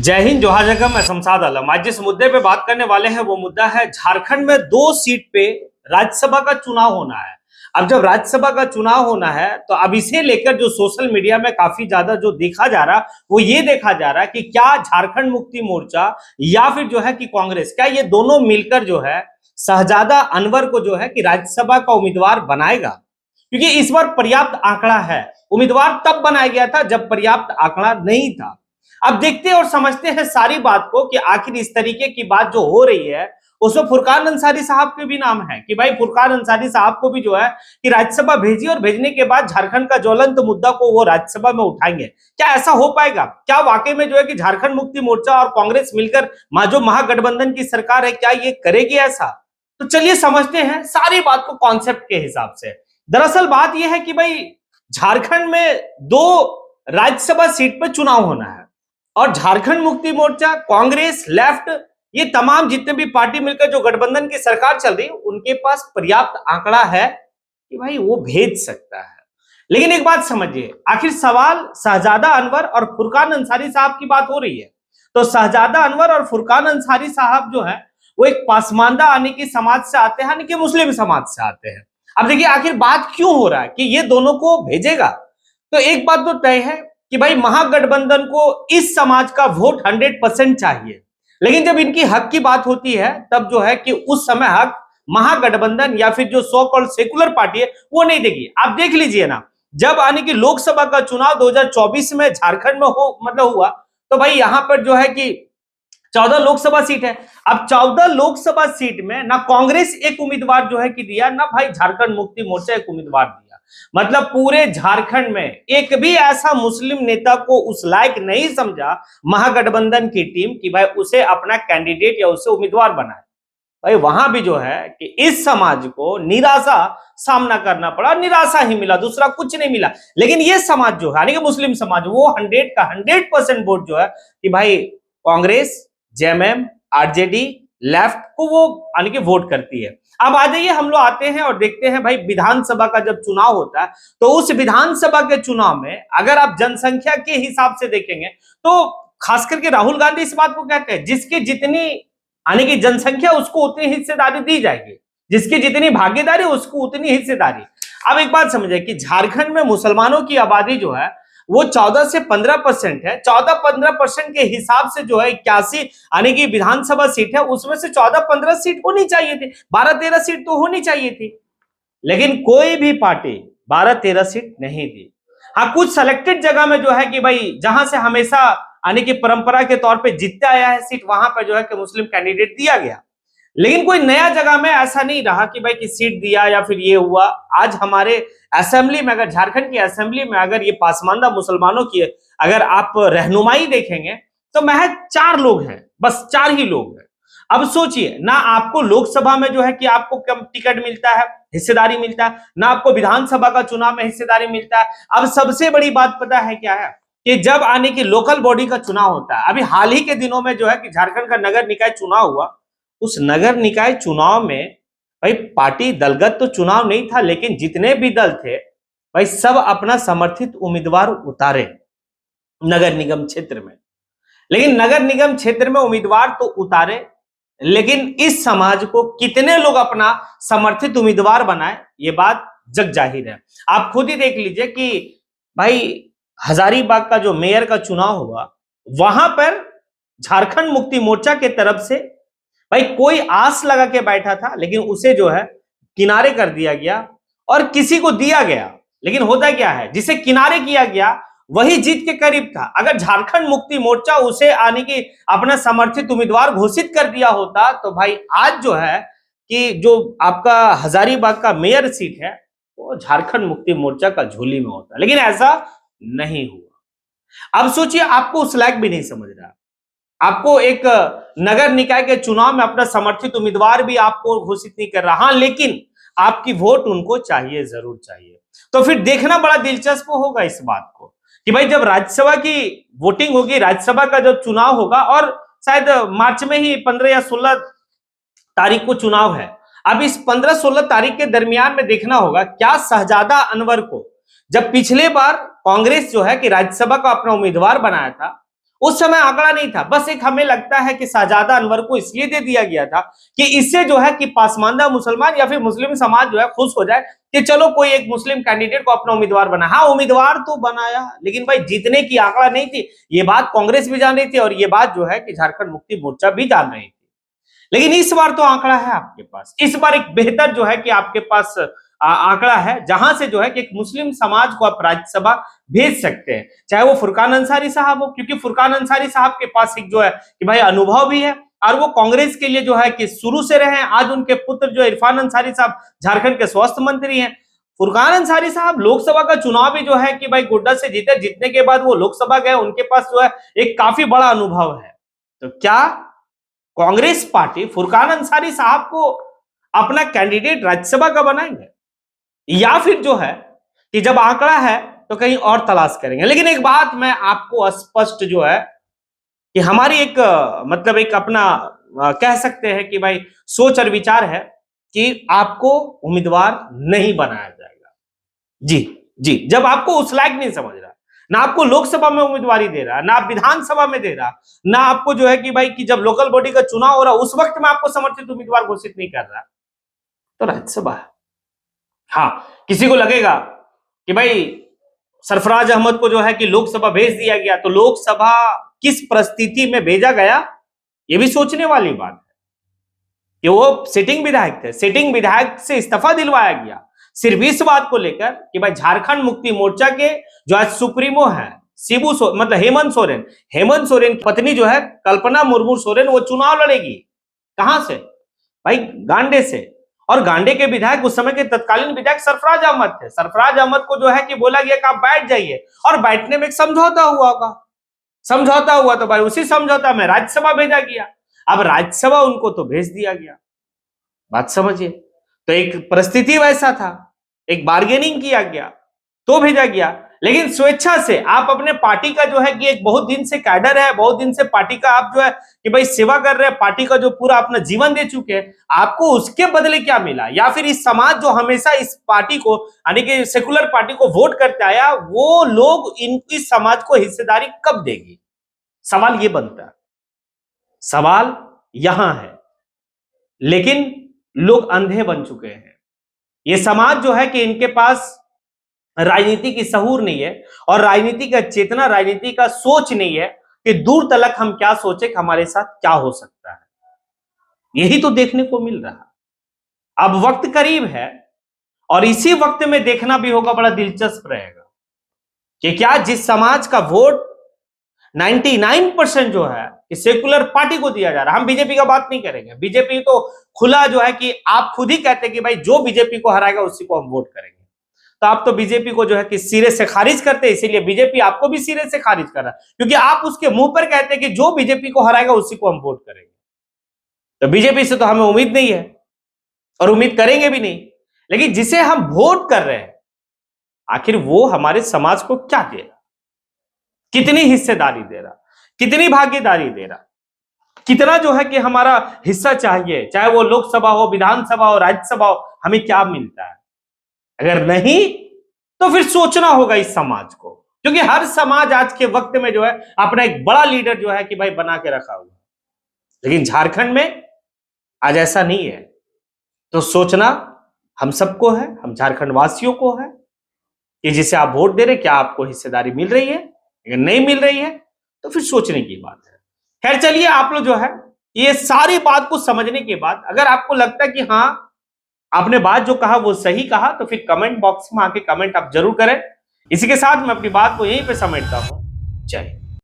जय हिंद, जोहार जगह। मैं शमशाद आलम। आज जिस मुद्दे पे बात करने वाले हैं वो मुद्दा है झारखंड में 2 सीट पे राज्यसभा का चुनाव होना है। अब जब राज्यसभा का चुनाव होना है तो अब इसे लेकर जो सोशल मीडिया में काफी ज्यादा जो देखा जा रहा वो ये देखा जा रहा है कि क्या झारखंड मुक्ति मोर्चा या फिर जो है कि कांग्रेस, क्या ये दोनों मिलकर जो है शहजादा अनवर को जो है कि राज्यसभा का उम्मीदवार बनाएगा। क्योंकि इस बार पर्याप्त आंकड़ा है। उम्मीदवार तब बनाया गया था जब पर्याप्त आंकड़ा नहीं था। अब देखते और समझते हैं सारी बात को कि आखिर इस तरीके की बात जो हो रही है उसमें फुरकान अंसारी साहब के भी नाम है कि भाई फुरकान अंसारी साहब को भी जो है कि राज्यसभा भेजी और भेजने के बाद झारखंड का ज्वलंत मुद्दा को वो राज्यसभा में उठाएंगे। क्या ऐसा हो पाएगा? क्या वाकई में जो है कि झारखंड मुक्ति मोर्चा और कांग्रेस मिलकर जो महागठबंधन की सरकार है क्या ये करेगी ऐसा? तो चलिए समझते हैं सारी बात को कॉन्सेप्ट के हिसाब से। दरअसल बात यह है कि भाई झारखंड में 2 राज्यसभा सीट पर चुनाव होना है और झारखंड मुक्ति मोर्चा, कांग्रेस, लेफ्ट, ये तमाम जितने भी पार्टी मिलकर जो गठबंधन की सरकार चल रही है उनके पास पर्याप्त आंकड़ा है कि भाई वो भेज सकता है। लेकिन एक बात समझिए, आखिर सवाल शहजादा अनवर और फुरकान अंसारी साहब की बात हो रही है। तो शहजादा अनवर और फुरकान अंसारी साहब जो है वो एक पासमानदा यानी कि समाज से आते हैं, यानी कि मुस्लिम समाज से आते हैं। अब देखिए आखिर बात क्यों हो रहा है कि ये दोनों को भेजेगा। तो एक बात तो तय है कि भाई महागठबंधन को इस समाज का वोट 100% चाहिए। लेकिन जब इनकी हक की बात होती है तब जो है कि उस समय हक महागठबंधन या फिर जो सो कॉल्ड सेकुलर पार्टी है वो नहीं देगी। आप देख लीजिए ना, जब आने की लोकसभा का चुनाव 2024 में झारखंड में हुआ तो भाई यहां पर जो है कि 14 लोकसभा सीट है। अब 14 लोकसभा सीट में ना कांग्रेस एक उम्मीदवार जो है कि दिया, ना भाई झारखंड मुक्ति मोर्चा एक उम्मीदवार दिया। मतलब पूरे झारखंड में एक भी ऐसा मुस्लिम नेता को उस लायक नहीं समझा महागठबंधन की टीम कि भाई उसे अपना कैंडिडेट या उसे उम्मीदवार बनाए। भाई वहां भी जो है कि इस समाज को निराशा सामना करना पड़ा, निराशा ही मिला, दूसरा कुछ नहीं मिला। लेकिन ये समाज जो है यानी कि मुस्लिम समाज वो 100 का 100% वोट जो है कि भाई कांग्रेस, जेएमएम, आरजेडी, लेफ्ट को वो यानी कि वोट करती है। अब आ जाइए, हम लोग आते हैं और देखते हैं भाई विधानसभा का जब चुनाव होता है तो उस विधानसभा के चुनाव में अगर आप जनसंख्या के हिसाब से देखेंगे तो खास करके राहुल गांधी इस बात को कहते हैं जिसकी जितनी यानी कि जनसंख्या उसको उतनी हिस्सेदारी दी जाएगी, जिसकी जितनी भागीदारी उसको उतनी हिस्सेदारी। अब एक बात समझे कि झारखंड में मुसलमानों की आबादी जो है वो 14 से 15% है। 14-15% के हिसाब से जो है 81 यानी कि विधानसभा सीट है उसमें से 14-15 सीट होनी चाहिए थी, 12-13 सीट तो होनी चाहिए थी। लेकिन कोई भी पार्टी 12-13 सीट नहीं दी। हाँ, कुछ सेलेक्टेड जगह में जो है कि भाई जहां से हमेशा यानी कि परंपरा के तौर पे जीतते आया है सीट, वहां पर जो है कि मुस्लिम कैंडिडेट दिया गया। लेकिन कोई नया जगह में ऐसा नहीं रहा कि भाई कि सीट दिया या फिर ये हुआ। आज हमारे असेंबली में, अगर झारखंड की असेंबली में अगर ये पासमानदा मुसलमानों की अगर आप रहनुमाई देखेंगे तो महज 4 लोग हैं, बस 4 ही लोग हैं। अब सोचिए ना, आपको लोकसभा में जो है कि आपको कम टिकट मिलता है, हिस्सेदारी मिलता है, ना आपको विधानसभा का चुनाव में हिस्सेदारी मिलता है। अब सबसे बड़ी बात पता है क्या है कि जब आने की लोकल बॉडी का चुनाव होता है, अभी हाल ही के दिनों में जो है कि झारखंड का नगर निकाय चुनाव हुआ, उस नगर निकाय चुनाव में भाई पार्टी दलगत तो चुनाव नहीं था, लेकिन जितने भी दल थे भाई सब अपना समर्थित उम्मीदवार उतारे नगर निगम क्षेत्र में। लेकिन नगर निगम क्षेत्र में उम्मीदवार तो उतारे, लेकिन इस समाज को कितने लोग अपना समर्थित उम्मीदवार बनाए ये बात जग जाहिर है। आप खुद ही देख लीजिए कि भाई हजारीबाग का जो मेयर का चुनाव हुआ वहां पर झारखंड मुक्ति मोर्चा के तरफ से भाई कोई आस लगा के बैठा था, लेकिन उसे जो है किनारे कर दिया गया और किसी को दिया गया। लेकिन होता क्या है, जिसे किनारे किया गया वही जीत के करीब था। अगर झारखंड मुक्ति मोर्चा उसे आने की अपना समर्थित उम्मीदवार घोषित कर दिया होता तो भाई आज जो है कि जो आपका हजारीबाग का मेयर सीट है वो झारखंड मुक्ति मोर्चा का झोली में होता, लेकिन ऐसा नहीं हुआ। अब सोचिए, आपको उस लायक भी नहीं समझ रहा, आपको एक नगर निकाय के चुनाव में अपना समर्थित उम्मीदवार भी आपको घोषित नहीं कर रहा, लेकिन आपकी वोट उनको चाहिए, जरूर चाहिए। तो फिर देखना बड़ा दिलचस्प होगा इस बात को कि भाई जब राज्यसभा की वोटिंग होगी, राज्यसभा का जब चुनाव होगा और शायद मार्च में ही 15 या 16 तारीख को चुनाव है। अब इस 15-16 तारीख के दरमियान में देखना होगा क्या शहजादा अनवर को, जब पिछले बार कांग्रेस जो है कि राज्यसभा का अपना उम्मीदवार बनाया था, उस समय आंकड़ा नहीं था, बस एक हमें लगता है कि शाहजादा अनवर को इसलिए दे दिया गया था कि इससे जो है कि पासमानदा मुसलमान या फिर मुस्लिम समाज जो है खुश हो जाए कि चलो कोई एक मुस्लिम कैंडिडेट को अपना उम्मीदवार बना। हाँ, उम्मीदवार तो बनाया, लेकिन भाई जीतने की आंकड़ा नहीं थी। ये बात कांग्रेस भी जान रही थी और ये बात जो है कि झारखंड मुक्ति मोर्चा भी जान रही थी। लेकिन इस बार तो आंकड़ा है आपके पास, इस बार एक बेहतर जो है कि आपके पास आंकड़ा है, जहां से जो है कि एक मुस्लिम समाज को आप राज्यसभा भेज सकते हैं, चाहे वो फुरकान अंसारी साहब हो, क्योंकि फुरकान अंसारी साहब के पास एक जो है कि भाई अनुभव भी है और वो कांग्रेस के लिए जो है कि शुरू से रहे। आज उनके पुत्र जो इरफान अंसारी साहब झारखंड के स्वास्थ्य मंत्री हैं। फुरकान अंसारी साहब लोकसभा का चुनाव भी जो है कि भाई गोड्डा से जीते, जीतने के बाद वो लोकसभा गए, उनके पास जो है एक काफी बड़ा अनुभव है। तो क्या कांग्रेस पार्टी फुरकान अंसारी साहब को अपना कैंडिडेट राज्यसभा का बनाएंगे, या फिर जो है कि जब आंकड़ा है तो कहीं और तलाश करेंगे? लेकिन एक बात मैं आपको स्पष्ट जो है कि हमारी एक मतलब एक अपना कह सकते हैं कि भाई सोच और विचार है कि आपको उम्मीदवार नहीं बनाया जाएगा। जी जी, जब आपको उस लायक नहीं समझ रहा, ना आपको लोकसभा में उम्मीदवारी दे रहा, ना आप विधानसभा में दे रहा, ना आपको जो है कि भाई कि जब लोकल बॉडी का चुनाव हो रहा उस वक्त में आपको समर्थित उम्मीदवार घोषित नहीं कर रहा, तो राज्यसभा है। हाँ, किसी को लगेगा कि भाई सरफराज अहमद को जो है कि लोकसभा भेज दिया गया, तो लोकसभा किस परिस्थिति में भेजा गया, यह भी सोचने वाली बात है कि वो सिटिंग विधायक थे, सिटिंग विधायक से इस्तीफा दिलवाया गया सिर्फ इस बात को लेकर कि भाई झारखंड मुक्ति मोर्चा के जो आज सुप्रीमो है मतलब हेमंत सोरेन की पत्नी जो है कल्पना मुर्मू सोरेन, वो चुनाव लड़ेगी। कहां से? भाई गांडे से। और गांडे के विधायक उस समय के तत्कालीन विधायक सरफराज अहमद थे। सरफराज अहमद को जो है कि बोला गया कि आप बैठ जाइए, और बैठने में एक समझौता हुआ होगा, समझौता हुआ तो भाई उसी समझौता में राज्यसभा भेजा गया। अब राज्यसभा उनको तो भेज दिया गया, बात समझिए। तो एक परिस्थिति वैसा था, एक बार्गेनिंग किया गया तो भेजा गया, लेकिन स्वेच्छा से आप अपने पार्टी का जो है कि एक बहुत दिन से कैडर है, बहुत दिन से पार्टी का आप जो है कि भाई सेवा कर रहे हैं, पार्टी का जो पूरा अपना जीवन दे चुके हैं, आपको उसके बदले क्या मिला? या फिर इस समाज जो हमेशा इस पार्टी को यानी कि सेकुलर पार्टी को वोट करते आया, वो लोग इस समाज को हिस्सेदारी कब देगी? सवाल ये बनता है, सवाल यहां है। लेकिन लोग अंधे बन चुके हैं। ये समाज जो है कि इनके पास राजनीति की सहूर नहीं है और राजनीति का चेतना, राजनीति का सोच नहीं है कि दूर तलक हम क्या सोचे कि हमारे साथ क्या हो सकता है। यही तो देखने को मिल रहा। अब वक्त करीब है और इसी वक्त में देखना भी होगा, बड़ा दिलचस्प रहेगा कि क्या जिस समाज का वोट 99% जो है कि सेकुलर पार्टी को दिया जा रहा है, हम बीजेपी का बात नहीं करेंगे, बीजेपी तो खुला जो है कि आप खुद ही कहते हैं कि भाई जो बीजेपी को हराएगा उसी को हम वोट करेंगे। तो आप तो बीजेपी को जो है कि सिरे से खारिज करते हैं, इसीलिए बीजेपी आपको भी सिरे से खारिज कर रहा है, क्योंकि आप उसके मुंह पर कहते हैं कि जो बीजेपी को हराएगा उसी को हम वोट करेंगे। तो बीजेपी से तो हमें उम्मीद नहीं है और उम्मीद करेंगे भी नहीं, लेकिन जिसे हम वोट कर रहे हैं आखिर वो हमारे समाज को क्या दे रहा, कितनी हिस्सेदारी दे रहा, कितनी भागीदारी दे रहा, कितना जो है कि हमारा हिस्सा चाहिए, चाहे वो लोकसभा हो, विधानसभा हो, राज्यसभा हो, हमें क्या मिलता है? अगर नहीं तो फिर सोचना होगा इस समाज को, क्योंकि हर समाज आज के वक्त में जो है अपना एक बड़ा लीडर जो है कि भाई बना के रखा हुआ, लेकिन झारखंड में आज ऐसा नहीं है। तो सोचना हम सबको है, हम झारखंड वासियों को है कि जिसे आप वोट दे रहे क्या आपको हिस्सेदारी मिल रही है? अगर नहीं मिल रही है तो फिर सोचने की बात है। खैर चलिए, आप लोग जो है ये सारी बात को समझने के बाद अगर आपको लगता है कि हाँ आपने बात जो कहा वो सही कहा, तो फिर कमेंट बॉक्स में आके कमेंट आप जरूर करें। इसी के साथ मैं अपनी बात को यहीं पे समेटता हूं। जय हिंद।